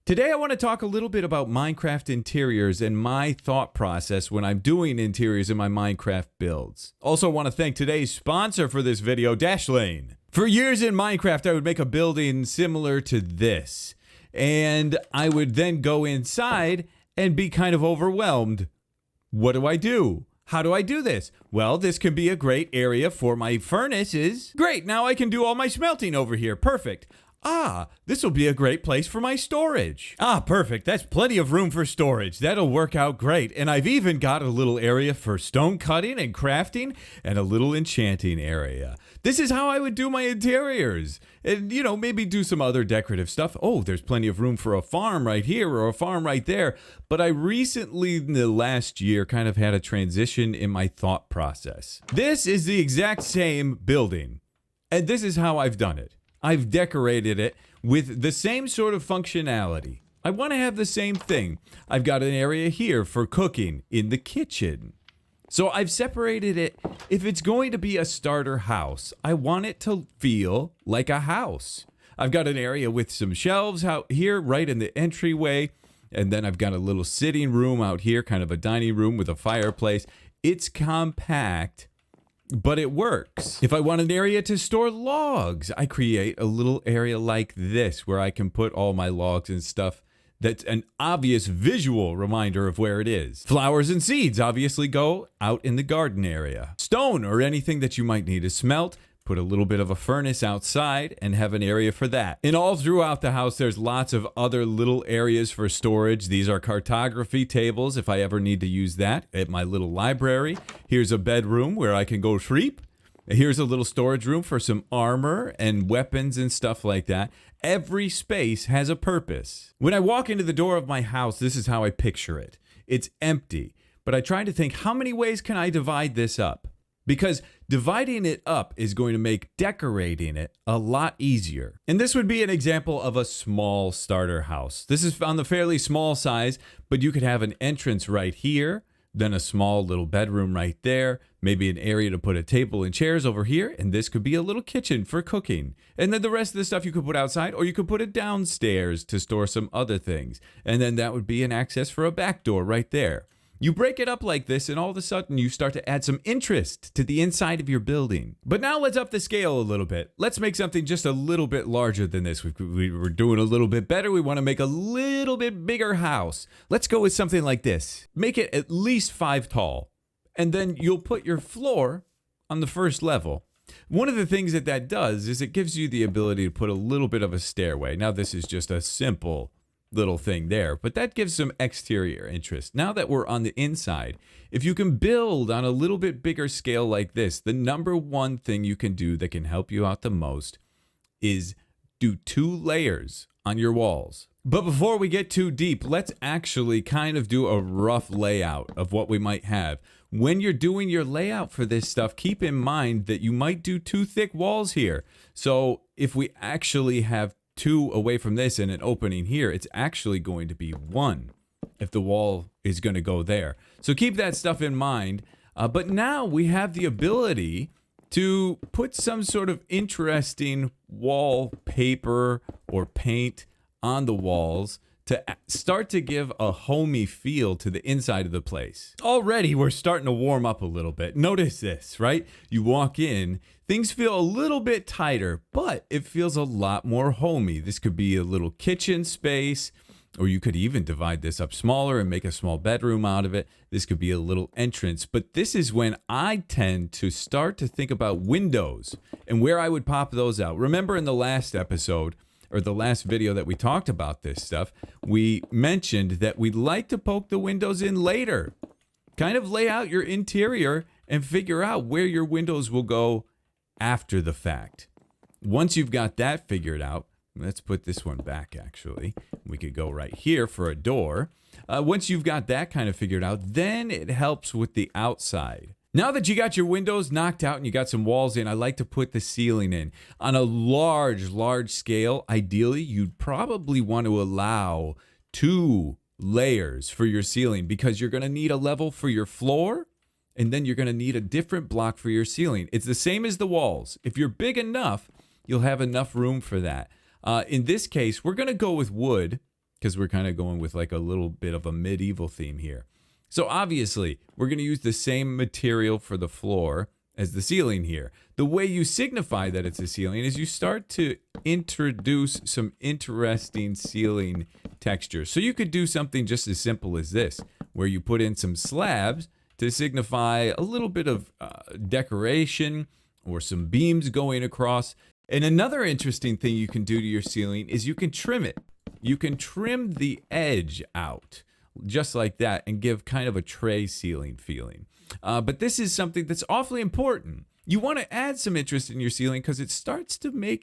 Today I want to talk a little bit about Minecraft interiors and my thought process when I'm doing interiors in my Minecraft builds. Also want to thank today's sponsor for this video, Dashlane. For years in Minecraft, I would make a building similar to this, and I would then go inside and be kind of overwhelmed. What do I do? How do I do this? Well, this can be a great area for my furnaces. Great, now I can do all my smelting over here. Perfect. This will be a great place for my storage. Perfect. That's plenty of room for storage. That'll work out great. And I've even got a little area for stone cutting and crafting and a little enchanting area. This is how I would do my interiors. And, maybe do some other decorative stuff. Oh, there's plenty of room for a farm right here or a farm right there. But I recently, in the last year, kind of had a transition in my thought process. This is the exact same building. And this is how I've done it. I've decorated it with the same sort of functionality. I want to have the same thing. I've got an area here for cooking in the kitchen. So I've separated it. If it's going to be a starter house, I want it to feel like a house. I've got an area with some shelves out here right in the entryway. And then I've got a little sitting room out here, kind of a dining room with a fireplace. It's compact, but it works. If I want an area to store logs, I create a little area like this where I can put all my logs and stuff. That's an obvious visual reminder of where it is. Flowers and seeds obviously go out in the garden area. Stone or anything that you might need to smelt, put a little bit of a furnace outside and have an area for that. And all throughout the house, there's lots of other little areas for storage. These are cartography tables if I ever need to use that at my little library. Here's a bedroom where I can go sleep. Here's a little storage room for some armor and weapons and stuff like that. Every space has a purpose. When I walk into the door of my house, this is how I picture it. It's empty, but I try to think, how many ways can I divide this up? Because dividing it up is going to make decorating it a lot easier. And this would be an example of a small starter house. This is on the fairly small size, but you could have an entrance right here, then a small little bedroom right there, maybe an area to put a table and chairs over here, and this could be a little kitchen for cooking. And then the rest of the stuff you could put outside, or you could put it downstairs to store some other things. And then that would be an access for a back door right there. You break it up like this, and all of a sudden you start to add some interest to the inside of your building. But now let's up the scale a little bit. Let's make something just a little bit larger than this. We're doing a little bit better. We want to make a little bit bigger house. Let's go with something like this. Make it at least 5 tall, and then you'll put your floor on the first level. One of the things that does is it gives you the ability to put a little bit of a stairway. Now this is just a simple little thing there, but that gives some exterior interest. Now that we're on the inside, if you can build on a little bit bigger scale like this, the number one thing you can do that can help you out the most is do 2 layers on your walls. But before we get too deep, let's actually kind of do a rough layout of what we might have. When you're doing your layout for this stuff, keep in mind that you might do 2 thick walls here. So if we actually have 2 away from this and an opening here, it's actually going to be 1 if the wall is going to go there. So keep that stuff in mind. But now we have the ability to put some sort of interesting wallpaper or paint on the walls to start to give a homey feel to the inside of the place. Already we're starting to warm up a little bit. Notice this, right? You walk in, things feel a little bit tighter, but it feels a lot more homey. This could be a little kitchen space, or you could even divide this up smaller and make a small bedroom out of it. This could be a little entrance, but this is when I tend to start to think about windows and where I would pop those out. Remember in the last episode, or the last video that we talked about this stuff, we mentioned that we'd like to poke the windows in later. Kind of lay out your interior and figure out where your windows will go after the fact. Once you've got that figured out, let's put this one back actually. We could go right here for a door. Once you've got that kind of figured out, then it helps with the outside. Now that you got your windows knocked out and you got some walls in, I like to put the ceiling in. On a large scale, ideally, you'd probably want to allow 2 layers for your ceiling because you're going to need a level for your floor, and then you're going to need a different block for your ceiling. It's the same as the walls. If you're big enough, you'll have enough room for that. In this case, we're going to go with wood because we're kind of going with like a little bit of a medieval theme here. So obviously, we're going to use the same material for the floor as the ceiling here. The way you signify that it's a ceiling is you start to introduce some interesting ceiling textures. So you could do something just as simple as this, where you put in some slabs to signify a little bit of decoration or some beams going across. And another interesting thing you can do to your ceiling is you can trim it. You can trim the edge out just like that and give kind of a tray ceiling feeling. But this is something that's awfully important. You want to add some interest in your ceiling because it starts to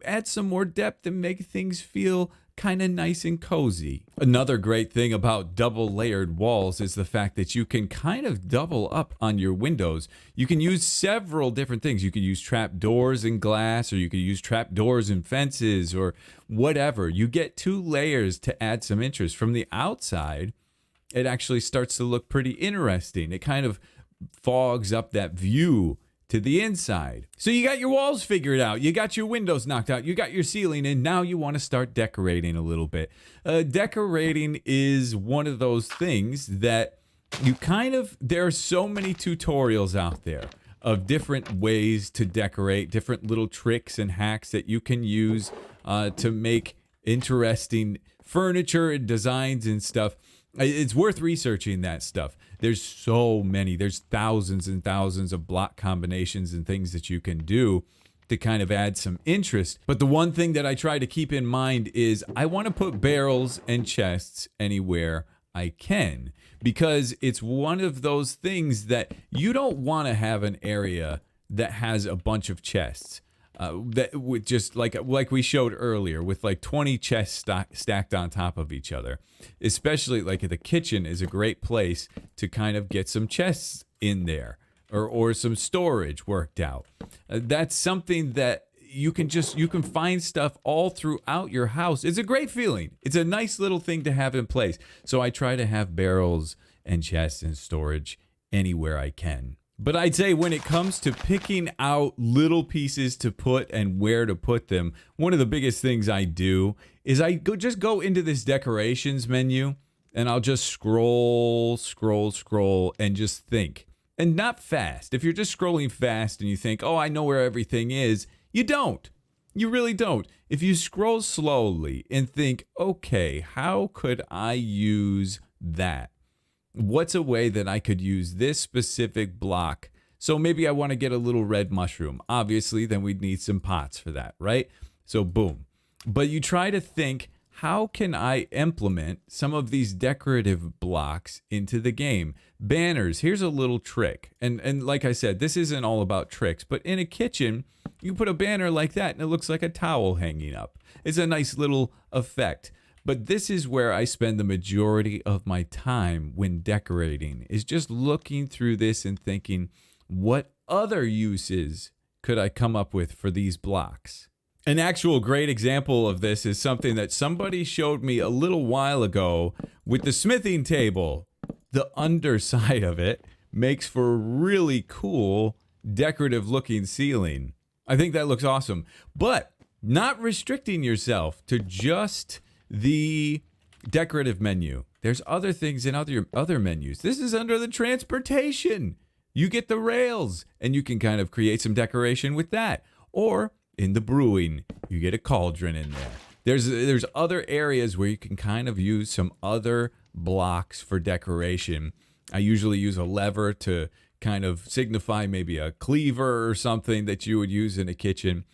add some more depth and make things feel kind of nice and cozy. Another great thing about double layered walls is the fact that you can kind of double up on your windows. You can use several different things. You could use trap doors and glass, or you could use trap doors and fences, or whatever. You get 2 layers to add some interest. From the outside, it actually starts to look pretty interesting. It kind of fogs up that view to the inside. So you got your walls figured out, you got your windows knocked out, you got your ceiling, and now you want to start decorating a little bit. Decorating is one of those things that there are so many tutorials out there of different ways to decorate, different little tricks and hacks that you can use to make interesting furniture and designs and stuff. It's worth researching that stuff. There's so many. There's thousands and thousands of block combinations and things that you can do to kind of add some interest. But the one thing that I try to keep in mind is I want to put barrels and chests anywhere I can, because it's one of those things that you don't want to have an area that has a bunch of chests. That with just like we showed earlier, with like 20 chests stacked on top of each other. Especially like the kitchen is a great place to kind of get some chests in there, or some storage worked out. That's something that you can find stuff all throughout your house. It's a great feeling. It's a nice little thing to have in place. So I try to have barrels and chests and storage anywhere I can. But I'd say when it comes to picking out little pieces to put and where to put them, one of the biggest things I do is I go into this decorations menu, and I'll just scroll and just think. And not fast. If you're just scrolling fast and you think, oh, I know where everything is, you don't. You really don't. If you scroll slowly and think, okay, how could I use that? What's a way that I could use this specific block? So maybe I want to get a little red mushroom. Obviously, then we'd need some pots for that, right? So boom. But you try to think, how can I implement some of these decorative blocks into the game? Banners, here's a little trick. And like I said, this isn't all about tricks, but in a kitchen, you put a banner like that and it looks like a towel hanging up. It's a nice little effect. But this is where I spend the majority of my time when decorating, is just looking through this and thinking, what other uses could I come up with for these blocks? An actual great example of this is something that somebody showed me a little while ago with the smithing table. The underside of it makes for a really cool decorative looking ceiling. I think that looks awesome. But not restricting yourself to just the decorative menu. There's other things in other menus. This is under the transportation. You get the rails, and you can kind of create some decoration with that. Or in the brewing, you get a cauldron in there. There's other areas where you can kind of use some other blocks for decoration. I usually use a lever to kind of signify maybe a cleaver or something that you would use in a kitchen.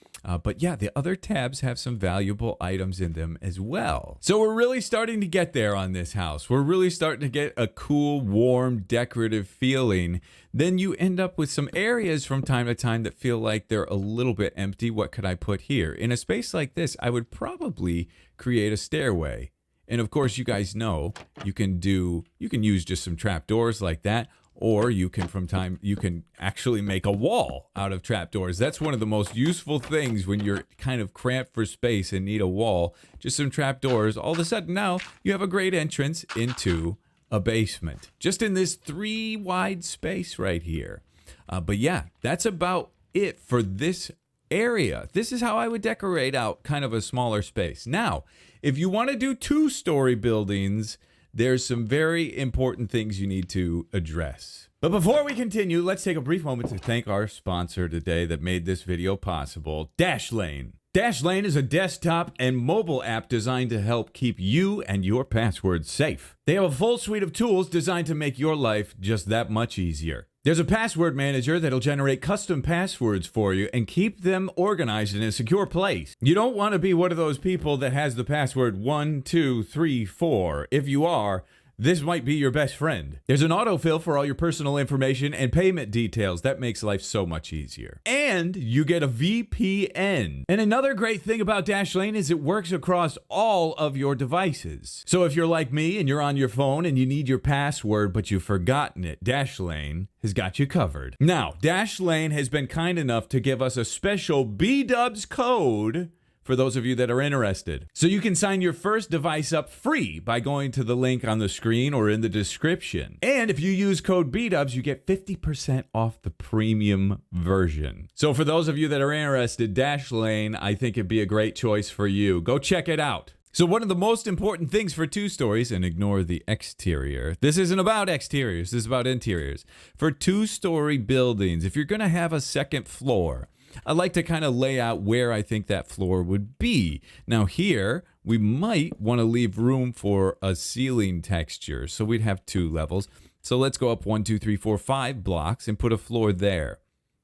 But yeah, the other tabs have some valuable items in them as well. So we're really starting to get there on this house. We're really starting to get a cool, warm, decorative feeling. Then you end up with some areas from time to time that feel like they're a little bit empty. What could I put here? In a space like this, I would probably create a stairway. And of course, you guys know you can use just some trapdoors like that. Or you can actually make a wall out of trapdoors. That's one of the most useful things when you're kind of cramped for space and need a wall. Just some trapdoors. All of a sudden now you have a great entrance into a basement. Just in this 3 wide space right here. But yeah, that's about it for this area. This is how I would decorate out kind of a smaller space. Now, If you want to do two-story buildings, there's some very important things you need to address. But before we continue, let's take a brief moment to thank our sponsor today that made this video possible, Dashlane. Dashlane is a desktop and mobile app designed to help keep you and your passwords safe. They have a full suite of tools designed to make your life just that much easier. There's a password manager that'll generate custom passwords for you and keep them organized in a secure place. You don't want to be one of those people that has the password 1234. If you are, this might be your best friend. There's an autofill for all your personal information and payment details. That makes life so much easier. And you get a VPN. And another great thing about Dashlane is it works across all of your devices. So if you're like me and you're on your phone and you need your password but you've forgotten it, Dashlane has got you covered. Now, Dashlane has been kind enough to give us a special B-Dubs code for those of you that are interested. So you can sign your first device up free by going to the link on the screen or in the description. And if you use code BDubs, you get 50% off the premium version. So for those of you that are interested, Dashlane, I think it'd be a great choice for you. Go check it out. So one of the most important things for two stories, and ignore the exterior. This isn't about exteriors, this is about interiors. For two-story buildings, if you're gonna have a second floor, I like to kind of lay out where I think that floor would be. Now here, we might want to leave room for a ceiling texture. So we'd have 2 levels. So let's go up 1, 2, 3, 4, 5 blocks and put a floor there.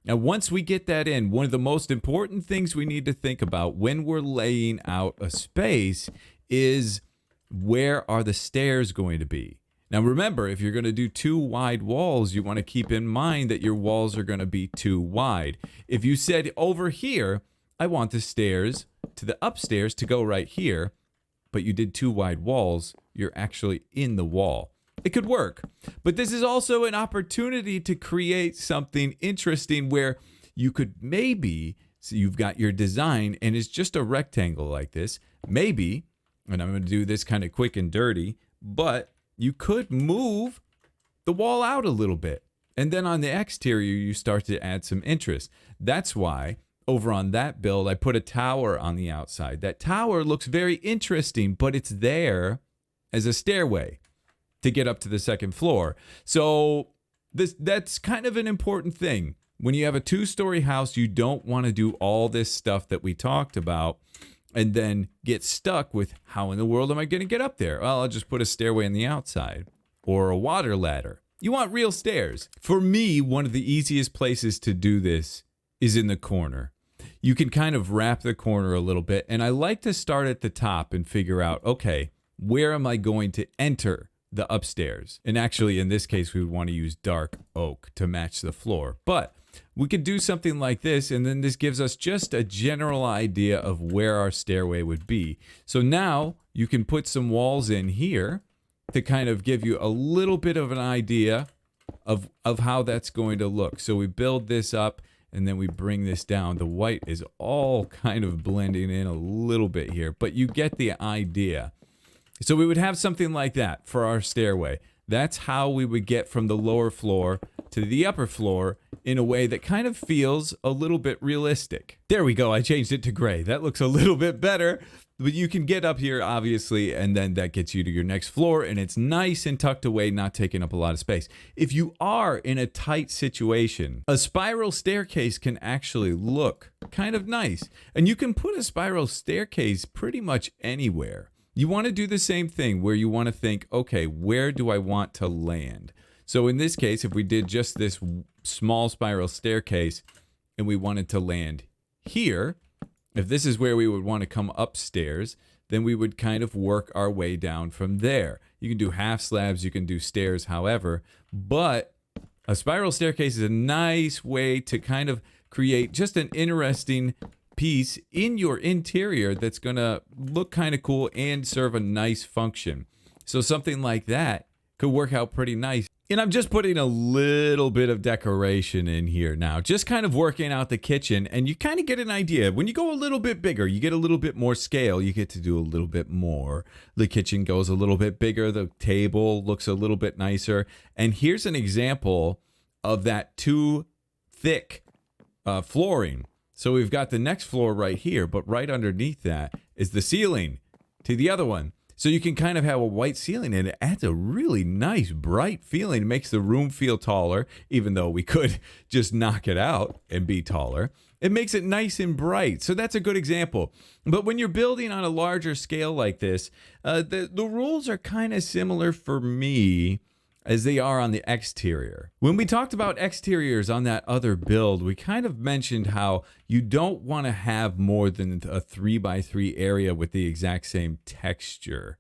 Now, once we get that in, one of the most important things we need to think about when we're laying out a space is where are the stairs going to be? Now remember, if you're going to do 2 wide walls, you want to keep in mind that your walls are going to be 2 wide. If you said over here, I want the stairs to the upstairs to go right here, but you did 2 wide walls, you're actually in the wall. It could work, but this is also an opportunity to create something interesting where you could maybe, so you've got your design and it's just a rectangle like this, maybe, and I'm going to do this kind of quick and dirty, but you could move the wall out a little bit. And then on the exterior, you start to add some interest. That's why over on that build, I put a tower on the outside. That tower looks very interesting, but it's there as a stairway to get up to the second floor. So that's kind of an important thing. When you have a 2-story house, you don't want to do all this stuff that we talked about and then get stuck with how in the world am I going to get up there? Well, I'll just put a stairway on the outside or a water ladder. You want real stairs. For me, one of the easiest places to do this is in the corner. You can kind of wrap the corner a little bit, and I like to start at the top and figure out, okay, where am I going to enter the upstairs? And actually, in this case, we would want to use dark oak to match the floor. But we could do something like this, and then this gives us just a general idea of where our stairway would be. So now you can put some walls in here to kind of give you a little bit of an idea of how that's going to look. So we build this up, and then we bring this down. The white is all kind of blending in a little bit here, but you get the idea. So we would have something like that for our stairway. That's how we would get from the lower floor to the upper floor in a way that kind of feels a little bit realistic. There we go. I changed it to gray. That looks a little bit better, but you can get up here obviously, and then that gets you to your next floor, and it's nice and tucked away, not taking up a lot of space. If you are in a tight situation, a spiral staircase can actually look kind of nice, and you can put a spiral staircase pretty much anywhere. You want to do the same thing where you want to think, okay, where do I want to land? So in this case, if we did just this small spiral staircase and we wanted to land here, if this is where we would want to come upstairs, then we would kind of work our way down from there. You can do half slabs, you can do stairs, however, but a spiral staircase is a nice way to kind of create just an interesting piece in your interior that's going to look kind of cool and serve a nice function. So something like that could work out pretty nice. And I'm just putting a little bit of decoration in here now, just kind of working out the kitchen, and you kind of get an idea. When you go a little bit bigger, you get a little bit more scale, you get to do a little bit more. The kitchen goes a little bit bigger, the table looks a little bit nicer. And here's an example of that too thick flooring. So we've got the next floor right here, but right underneath that is the ceiling. to the other one. So you can kind of have a white ceiling, and it adds a really nice, bright feeling. It makes the room feel taller, even though we could just knock it out and be taller. It makes it nice and bright. So that's a good example. But when you're building on a larger scale like this, the rules are kind of similar for me as they are on the exterior. When we talked about exteriors on that other build, we kind of mentioned how you don't want to have more than a 3x3 area with the exact same texture.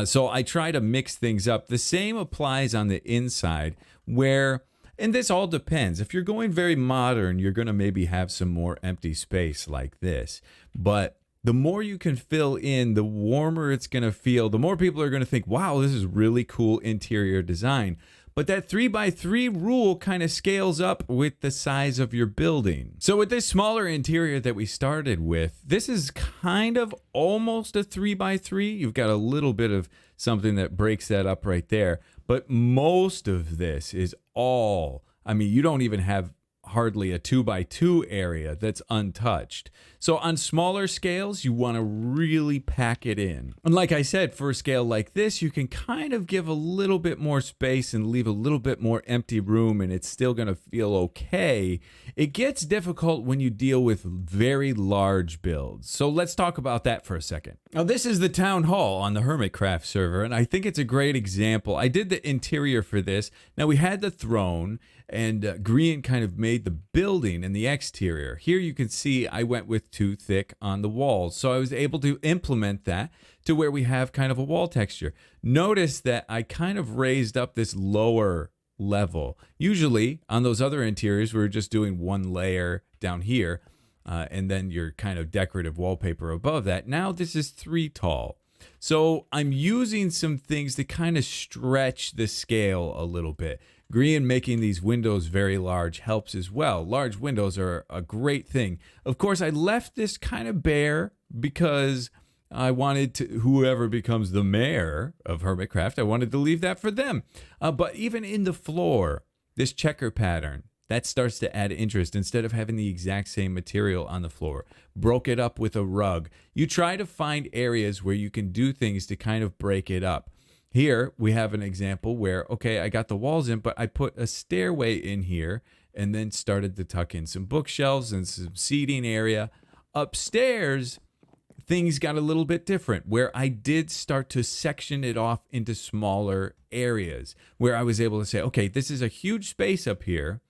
So I try to mix things up. The same applies on the inside where, and this all depends. If you're going very modern, you're going to maybe have some more empty space like this. But the more you can fill in, the warmer it's going to feel. The more people are going to think, wow, this is really cool interior design. But that 3x3 rule kind of scales up with the size of your building. So with this smaller interior that we started with, this is kind of almost a 3x3. You've got a little bit of something that breaks that up right there. But most of this is all, I mean, you don't even have hardly a 2x2 area that's untouched. So on smaller scales, you want to really pack it in. And like I said, for a scale like this, you can kind of give a little bit more space and leave a little bit more empty room, and it's still going to feel okay. It gets difficult when you deal with very large builds. So let's talk about that for a second. Now, this is the town hall on the Hermitcraft server, and I think it's a great example. I did the interior for this. Now, we had the throne, and Green kind of made the building and the exterior. Here you can see I went with too thick on the walls. So I was able to implement that to where we have kind of a wall texture. Notice that I kind of raised up this lower level. Usually on those other interiors, we were just doing one layer down here and then your kind of decorative wallpaper above that. Now this is 3 tall. So I'm using some things to kind of stretch the scale a little bit. Green making these windows very large helps as well. Large windows are a great thing. Of course, I left this kind of bare because I wanted to, whoever becomes the mayor of Hermitcraft, I wanted to leave that for them. But even in the floor, this checker pattern, that starts to add interest instead of having the exact same material on the floor. Broke it up with a rug. You try to find areas where you can do things to kind of break it up. Here we have an example where, okay, I got the walls in, but I put a stairway in here and then started to tuck in some bookshelves and some seating area. Upstairs, things got a little bit different where I did start to section it off into smaller areas where I was able to say, okay, this is a huge space up here.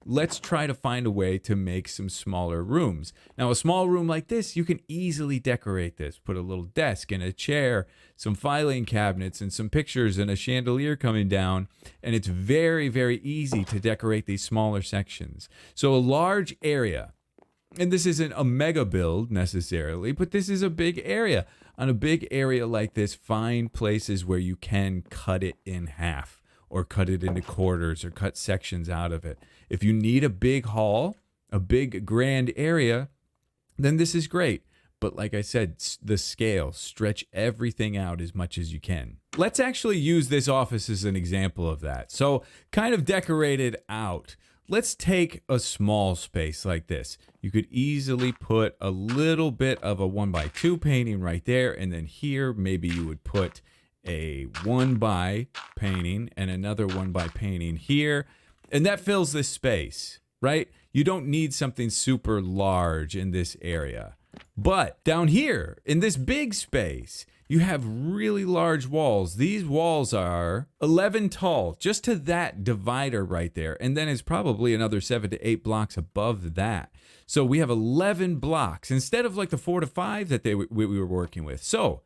Let's try to find a way to make some smaller rooms. Now, a small room like this, you can easily decorate this. Put a little desk and a chair, some filing cabinets and some pictures and a chandelier coming down. And it's very, very easy to decorate these smaller sections. So a large area, and this isn't a mega build necessarily, but this is a big area. On a big area like this, find places where you can cut it in half or cut it into quarters or cut sections out of it. If you need a big hall, a big grand area, then this is great. But like I said, the scale, stretch everything out as much as you can. Let's actually use this office as an example of that. So kind of decorate it out. Let's take a small space like this. You could easily put a little bit of a 1x2 painting right there. And then here, maybe you would put a 1x painting and another 1x painting here. And that fills this space, right? You don't need something super large in this area. But down here in this big space, you have really large walls. These walls are 11 tall, just to that divider right there. And then it's probably another 7 to 8 blocks above that. So we have 11 blocks instead of like the 4 to 5 that we were working with. So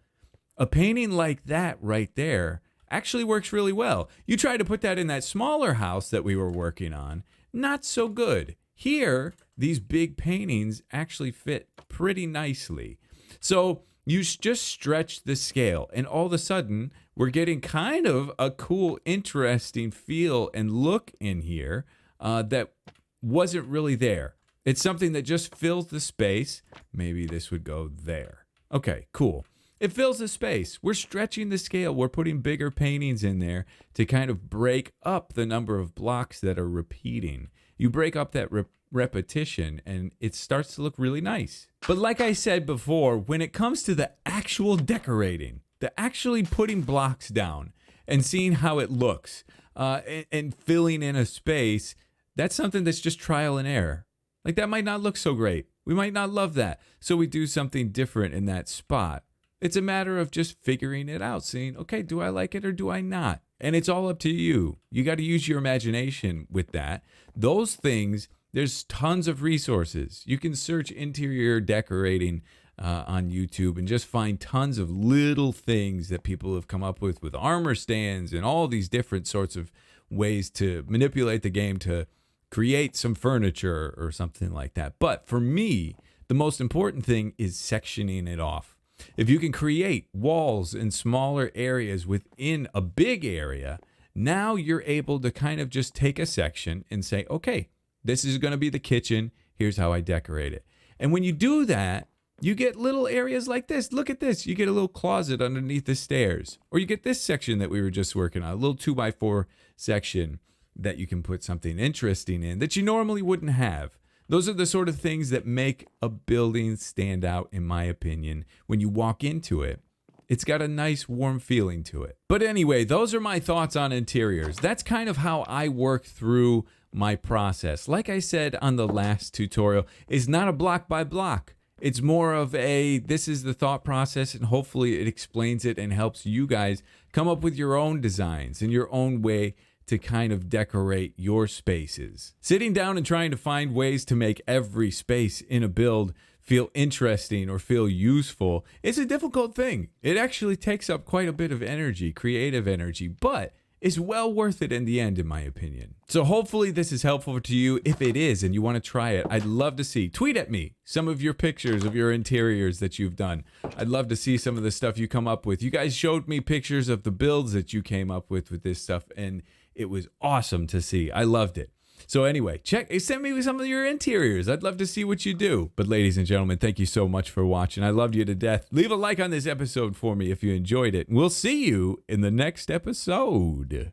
a painting like that right there actually works really well. You try to put that in that smaller house that we were working on, not so good. Here, these big paintings actually fit pretty nicely. So you just stretch the scale, and all of a sudden, we're getting kind of a cool, interesting feel and look in here that wasn't really there. It's something that just fills the space. Maybe this would go there. Okay, cool. It fills the space. We're stretching the scale. We're putting bigger paintings in there to kind of break up the number of blocks that are repeating. you break up that repetition and it starts to look really nice. But like I said before, when it comes to the actual decorating, the actually putting blocks down and seeing how it looks and filling in a space, that's something that's just trial and error. Like that might not look so great. We might not love that. So we do something different in that spot. It's a matter of just figuring it out, saying, okay, do I like it or do I not? And it's all up to you. You got to use your imagination with that. Those things, there's tons of resources. You can search interior decorating on YouTube and just find tons of little things that people have come up with armor stands and all these different sorts of ways to manipulate the game to create some furniture or something like that. But for me, the most important thing is sectioning it off. If you can create walls in smaller areas within a big area, now you're able to kind of just take a section and say, okay, this is going to be the kitchen. Here's how I decorate it. And when you do that, you get little areas like this. Look at this. You get a little closet underneath the stairs. Or you get this section that we were just working on, a little 2x4 section that you can put something interesting in that you normally wouldn't have. Those are the sort of things that make a building stand out, in my opinion. When you walk into it, it's got a nice warm feeling to it. But anyway, those are my thoughts on interiors. That's kind of how I work through my process. Like I said on the last tutorial, it's not a block by block. It's more of this is the thought process, and hopefully it explains it and helps you guys come up with your own designs and your own way to kind of decorate your spaces. Sitting down and trying to find ways to make every space in a build feel interesting or feel useful is a difficult thing. It actually takes up quite a bit of energy, creative energy, but it's well worth it in the end, in my opinion. So hopefully this is helpful to you. If it is and you want to try it, I'd love to see. Tweet at me some of your pictures of your interiors that you've done. I'd love to see some of the stuff you come up with. You guys showed me pictures of the builds that you came up with this stuff, and it was awesome to see. I loved it. So anyway, send me some of your interiors. I'd love to see what you do. But ladies and gentlemen, thank you so much for watching. I loved you to death. Leave a like on this episode for me if you enjoyed it. We'll see you in the next episode.